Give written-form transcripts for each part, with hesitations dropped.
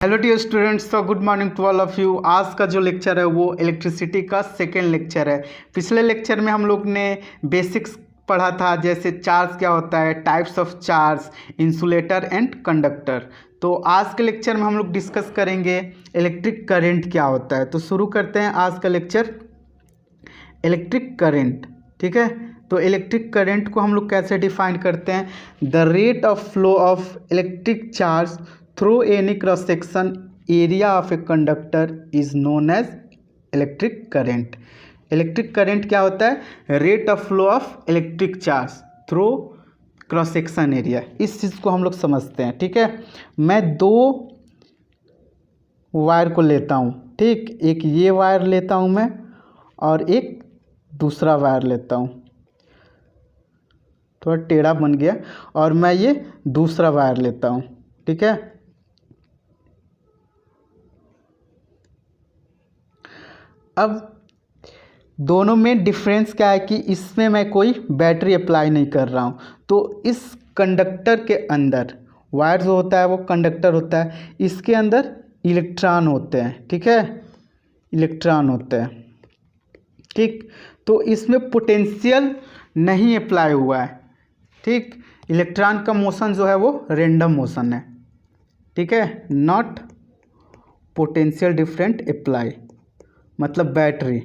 Hello dear students, तो good morning to all of you. आज का जो लेक्चर है वो इलेक्ट्रिसिटी का सेकेंड लेक्चर है। पिछले लेक्चर में हम लोग ने बेसिक्स पढ़ा था, जैसे चार्ज क्या होता है, types of charge, insulator and conductor. तो आज के लेक्चर में हम लोग डिस्कस करेंगे इलेक्ट्रिक करंट क्या होता है। तो शुरू करते हैं आज का लेक्चर, इलेक्ट्रिक करंट। ठीक है, तो इलेक्ट्रिक करंट को हम लोग कैसे डिफाइन करते हैं? The rate of flow of electric charge through any cross section area of a conductor is known as electric current. Electric current क्या होता है? Rate of flow of electric charge through cross section area. इस चीज़ को हम लोग समझते हैं। ठीक है, मैं दो वायर को लेता हूँ। ठीक, एक ये वायर लेता हूँ मैं और एक दूसरा वायर लेता हूँ, थोड़ा टेढ़ा बन गया, और मैं ये दूसरा वायर लेता हूँ। ठीक है, अब दोनों में डिफरेंस क्या है कि इसमें मैं कोई बैटरी अप्लाई नहीं कर रहा हूँ। तो इस कंडक्टर के अंदर वायर जो होता है वो कंडक्टर होता है, इसके अंदर इलेक्ट्रॉन होते हैं। ठीक है, इलेक्ट्रॉन होते हैं। ठीक, तो इसमें पोटेंशियल नहीं अप्लाई हुआ है। ठीक, इलेक्ट्रॉन का मोशन जो है वो रेंडम मोशन है। ठीक है, नॉट पोटेंशियल डिफरेंट अप्लाई, मतलब बैटरी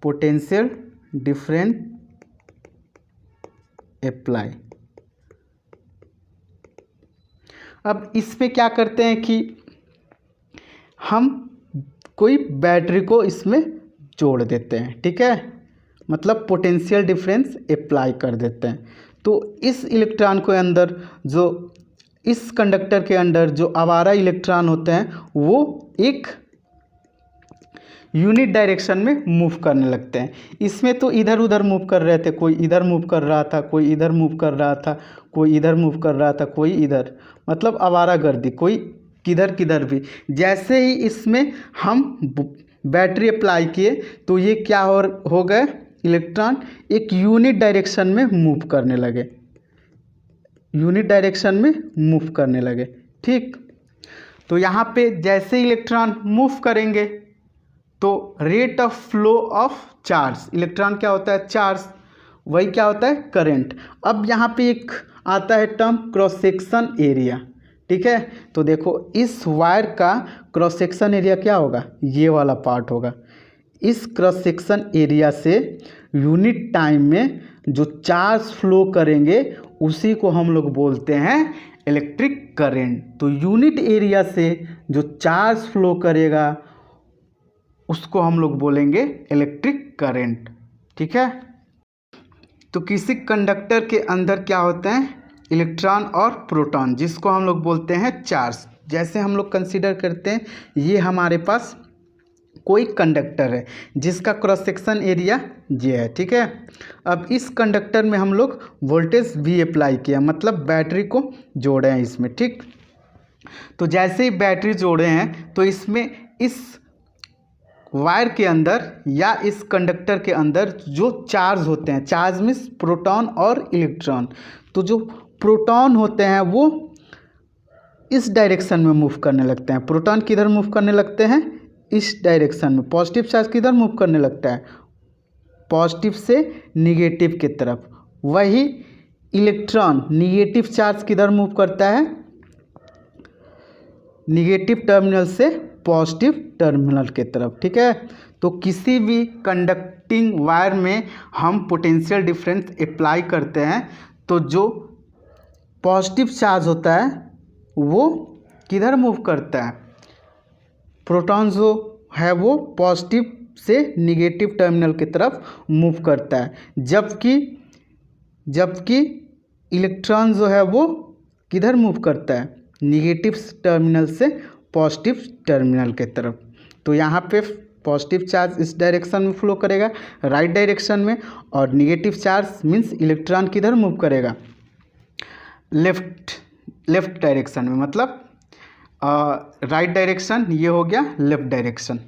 पोटेंशियल डिफरेंट अप्लाई। अब इसमें क्या करते हैं कि हम कोई बैटरी को इसमें जोड़ देते हैं। ठीक है, मतलब पोटेंशियल डिफरेंस अप्लाई कर देते हैं। तो इस इलेक्ट्रॉन के अंदर जो इस कंडक्टर के अंदर जो आवारा इलेक्ट्रॉन होते हैं वो एक यूनिट डायरेक्शन में मूव करने लगते हैं। इसमें तो इधर उधर मूव कर रहे थे, कोई इधर मूव कर रहा था, कोई इधर मूव कर रहा था, कोई इधर मूव कर रहा था, कोई इधर, मतलब आवारागर्दी, कोई किधर किधर भी। जैसे ही इसमें हम बैटरी अप्लाई किए तो ये क्या हो गए, इलेक्ट्रॉन एक यूनिट डायरेक्शन में मूव करने लगे, यूनिट डायरेक्शन में मूव करने लगे। ठीक, तो यहाँ पे जैसे इलेक्ट्रॉन मूव करेंगे तो rate of flow of charge, electron क्या होता है? चार्ज, वही क्या होता है? करंट। अब यहाँ पे एक आता है टर्म क्रॉस सेक्शन एरिया। ठीक है, तो देखो इस वायर का क्रॉस सेक्शन एरिया क्या होगा? ये वाला पार्ट होगा। इस क्रॉस सेक्शन एरिया से यूनिट टाइम में जो चार्ज फ्लो करेंगे उसी को हम लोग बोलते हैं इलेक्ट्रिक करंट। तो यूनिट एरिया से जो चार्ज फ्लो करेगा उसको हम लोग बोलेंगे इलेक्ट्रिक करंट। ठीक है, तो किसी कंडक्टर के अंदर क्या होते हैं? इलेक्ट्रॉन और प्रोटॉन, जिसको हम लोग बोलते हैं चार्ज। जैसे हम लोग कंसीडर करते हैं ये हमारे पास कोई कंडक्टर है जिसका क्रॉस सेक्शन एरिया ये है। ठीक है, अब इस कंडक्टर में हम लोग वोल्टेज भी अप्लाई किया, मतलब बैटरी को जोड़े हैं इसमें। ठीक, तो जैसे ही बैटरी जोड़े हैं तो इसमें इस वायर के अंदर या इस कंडक्टर के अंदर जो चार्ज होते हैं, चार्ज मीन्स प्रोटॉन और इलेक्ट्रॉन, तो जो प्रोटॉन होते हैं वो इस डायरेक्शन में मूव करने लगते हैं। प्रोटॉन किधर मूव करने लगते हैं? इस डायरेक्शन में। पॉजिटिव चार्ज किधर मूव करने लगता है? पॉजिटिव से निगेटिव की तरफ। वही इलेक्ट्रॉन निगेटिव चार्ज किधर मूव करता है? निगेटिव टर्मिनल से पॉजिटिव टर्मिनल के तरफ। ठीक है, तो किसी भी कंडक्टिंग वायर में हम पोटेंशियल डिफरेंस अप्लाई करते हैं तो जो पॉजिटिव चार्ज होता है वो किधर मूव करता है? प्रोटॉन जो है वो पॉजिटिव से निगेटिव टर्मिनल की तरफ मूव करता है, जबकि इलेक्ट्रॉन जो है वो किधर मूव करता है? निगेटिव टर्मिनल से पॉजिटिव टर्मिनल के तरफ। तो यहाँ पे पॉजिटिव चार्ज इस डायरेक्शन में फ्लो करेगा, राइट डायरेक्शन में, और निगेटिव चार्ज मीन्स इलेक्ट्रॉन किधर मूव करेगा? लेफ्ट डायरेक्शन में, मतलब राइट डायरेक्शन ये हो गया लेफ्ट डायरेक्शन।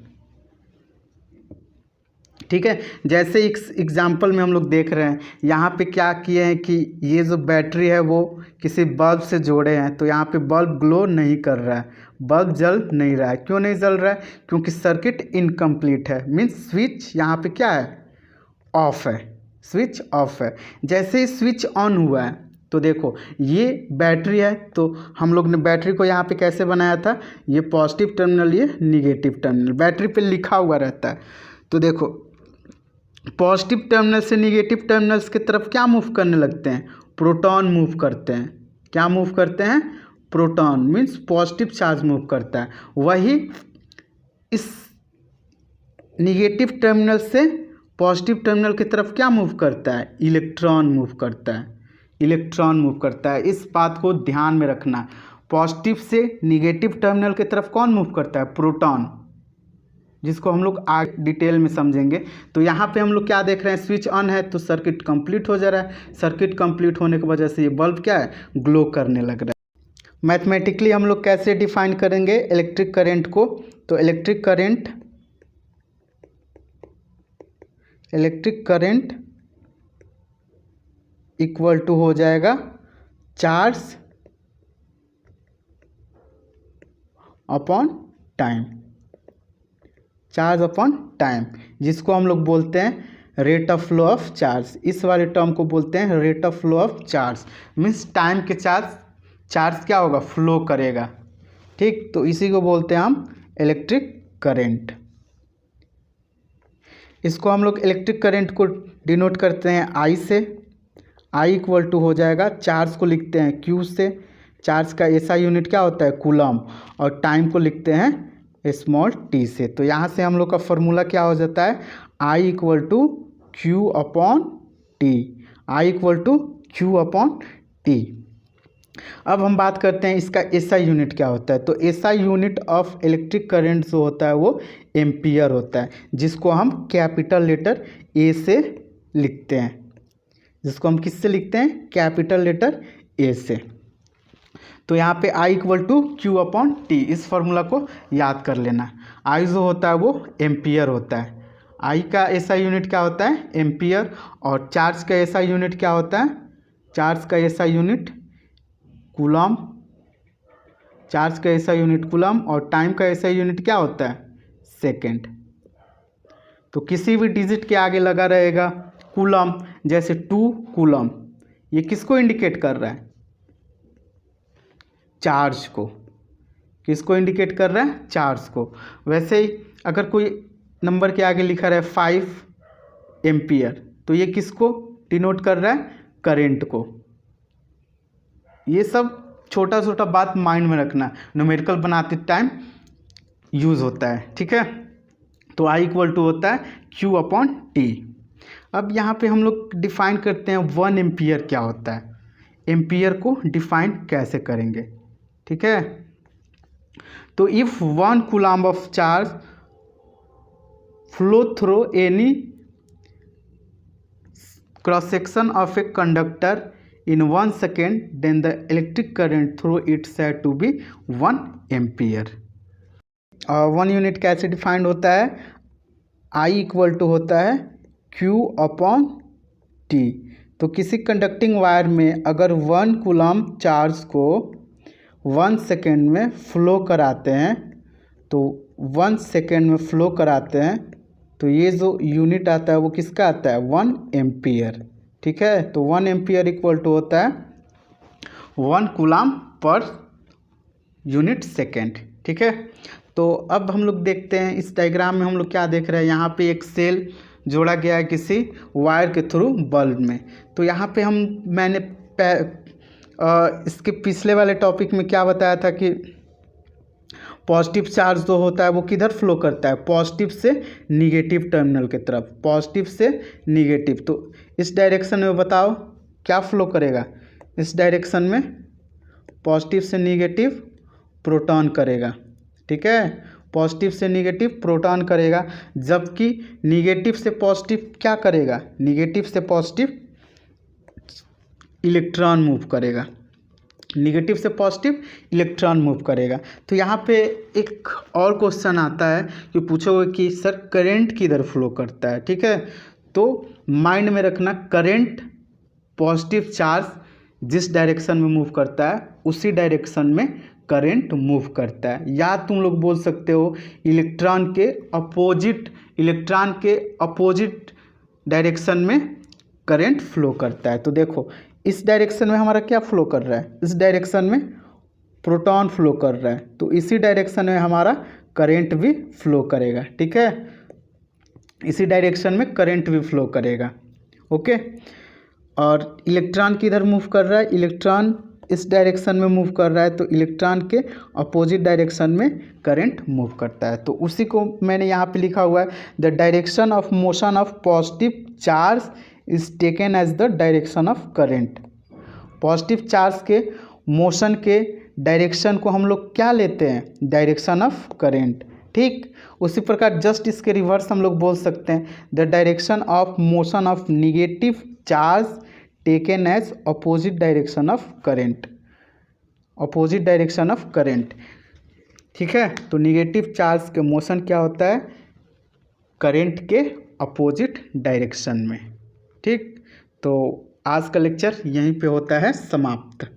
ठीक है। जैसे एग्जाम्पल में हम लोग देख रहे हैं, यहाँ पे क्या किए हैं कि ये जो बैटरी है वो किसी बल्ब से जोड़े हैं, तो यहाँ पे बल्ब ग्लो नहीं कर रहा है, बल्ब जल नहीं रहा है। क्यों नहीं जल रहा है? क्योंकि सर्किट इनकम्प्लीट है, मीन्स स्विच यहाँ पे क्या है, ऑफ है, स्विच ऑफ है। जैसे ही स्विच ऑन हुआ है तो देखो ये बैटरी है, तो हम लोग ने बैटरी को यहाँ पे कैसे बनाया था, ये पॉजिटिव टर्मिनल, ये निगेटिव टर्मिनल, बैटरी पे लिखा हुआ रहता है। तो देखो पॉजिटिव टर्मिनल से निगेटिव टर्मिनल्स की तरफ क्या मूव करने लगते हैं, प्रोटॉन मूव करते हैं। क्या मूव करते हैं? Proton, means positive charge move करता है। वही इस निगेटिव टर्मिनल से पॉजिटिव टर्मिनल की तरफ क्या मूव करता है, इलेक्ट्रॉन मूव करता है, इलेक्ट्रॉन मूव करता है। इस बात को ध्यान में रखना, पॉजिटिव से निगेटिव टर्मिनल की तरफ कौन मूव करता है, प्रोटॉन, जिसको हम लोग आगे डिटेल में समझेंगे। तो यहाँ पे हम लोग क्या देख रहे हैं, स्विच ऑन है तो सर्किट कंप्लीट हो जा रहा है, सर्किट कंप्लीट होने की वजह से ये बल्ब क्या है, ग्लो करने लग रहा है। मैथमेटिकली हम लोग कैसे डिफाइन करेंगे इलेक्ट्रिक करंट को, तो इलेक्ट्रिक करंट इक्वल टू हो जाएगा charge upon time, charge upon time, जिसको हम लोग बोलते हैं rate of flow of charge. इस वाले टर्म को बोलते हैं rate of flow of charge, means time के चार्ज क्या होगा, फ्लो करेगा। ठीक, तो इसी को बोलते हैं हम इलेक्ट्रिक करंट। इसको हम लोग इलेक्ट्रिक करंट को डिनोट करते हैं आई से। आई इक्वल टू हो जाएगा, चार्ज को लिखते हैं क्यू से, चार्ज का एसआई यूनिट क्या होता है, कूलम, और टाइम को लिखते हैं स्मॉल टी से। तो यहाँ से हम लोग का फॉर्मूला क्या हो जाता है, I equal to Q upon T, I equal to Q upon T. अब हम बात करते हैं इसका एसआई यूनिट क्या होता है। तो SI unit of electric current जो होता है वो एम्पियर होता है, जिसको हम कैपिटल लेटर ए से लिखते हैं, जिसको हम किससे लिखते हैं, कैपिटल लेटर ए से। तो यहाँ पे I equal to Q upon t, इस फॉर्मूला को याद कर लेना। I जो होता है वो एम्पियर होता है, I का एसआई यूनिट क्या होता है, एम्पियर, और चार्ज का एसआई यूनिट क्या होता है, चार्ज का एसआई यूनिट कूलम, चार्ज का एसआई यूनिट कूलम, और टाइम का एसआई यूनिट क्या होता है, सेकेंड। तो किसी भी डिजिट के आगे लगा रहेगा कूलम, जैसे 2 कूलम, ये किसको इंडिकेट कर रहा है, चार्ज को। किसको इंडिकेट कर रहा है, चार्ज को। वैसे ही अगर कोई नंबर के आगे लिखा रहा है 5 एम्पियर, तो ये किसको डिनोट कर रहा है, करंट को। ये सब छोटा छोटा बात माइंड में रखना, न्यूमेरिकल बनाते टाइम यूज़ होता है, ठीक है। तो I इक्वल टू होता है Q अपॉन टी। अब यहाँ पे हम लोग डिफाइन करते हैं 1 एम्पियर क्या होता है, एम्पियर को डिफाइन कैसे करेंगे, ठीक है। तो if 1 coulomb of charge flow through any cross section of a conductor in 1 second, then the electric current through it said to be 1 ampere। और 1 यूनिट कैसे डिफाइंड होता है, I इक्वल टू होता है Q अपॉन टी। तो किसी conducting wire में अगर 1 कूलम चार्ज को 1 सेकेंड में फ्लो कराते हैं, तो 1 सेकेंड में फ्लो कराते हैं, तो ये जो यूनिट आता है वो किसका आता है, 1 एम्पियर, ठीक है। तो 1 एम्पियर इक्वल टू होता है 1 कूलम पर यूनिट सेकेंड, ठीक है। तो अब हम लोग देखते हैं इस डायग्राम में हम लोग क्या देख रहे हैं, यहाँ पे एक सेल जोड़ा गया है किसी वायर के थ्रू बल्ब में। तो यहाँ पे मैंने इसके पिछले वाले टॉपिक में क्या बताया था कि पॉजिटिव चार्ज जो होता है वो किधर फ्लो करता है, पॉजिटिव से निगेटिव टर्मिनल की तरफ, पॉजिटिव से निगेटिव। तो इस डायरेक्शन में बताओ क्या फ्लो करेगा, इस डायरेक्शन में पॉजिटिव से निगेटिव प्रोटॉन करेगा, ठीक है, पॉजिटिव से निगेटिव प्रोटॉन करेगा। जबकि निगेटिव से पॉजिटिव क्या करेगा, निगेटिव से पॉजिटिव इलेक्ट्रॉन मूव करेगा। निगेटिव से पॉजिटिव इलेक्ट्रॉन मूव करेगा। तो यहाँ पे एक और क्वेश्चन आता है कि पूछोगे कि सर करंट किधर फ्लो करता है, ठीक है। तो माइंड में रखना, करंट पॉजिटिव चार्ज जिस डायरेक्शन में मूव करता है उसी डायरेक्शन में करंट मूव करता है। या तुम लोग बोल सकते हो इलेक्ट्रॉन के अपोजिट डायरेक्शन में करंट फ्लो करता है। तो देखो इस डायरेक्शन में हमारा क्या फ्लो कर रहा है, इस डायरेक्शन में प्रोटॉन फ्लो कर रहा है, तो इसी डायरेक्शन में हमारा करंट भी फ्लो करेगा, ठीक है। इसी डायरेक्शन में करंट भी फ्लो करेगा, ओके। और इलेक्ट्रॉन किधर मूव कर रहा है, इलेक्ट्रॉन इस डायरेक्शन में मूव कर रहा है, तो इलेक्ट्रॉन के अपोजिट डायरेक्शन में करंट मूव करता है। तो उसी को मैंने यहाँ पे लिखा हुआ है, the direction of motion of positive charge is taken as the direction of current. Positive charge के मोशन के डायरेक्शन को हम लोग क्या लेते हैं, डायरेक्शन ऑफ करंट, ठीक। उसी प्रकार जस्ट इसके रिवर्स हम लोग बोल सकते हैं, the direction of motion of negative charge taken as opposite direction of current, opposite direction of current, ठीक है। तो निगेटिव चार्ज के मोशन क्या होता है, करंट के अपोजिट डायरेक्शन में, ठीक। तो आज का लेक्चर यहीं पे होता है समाप्त।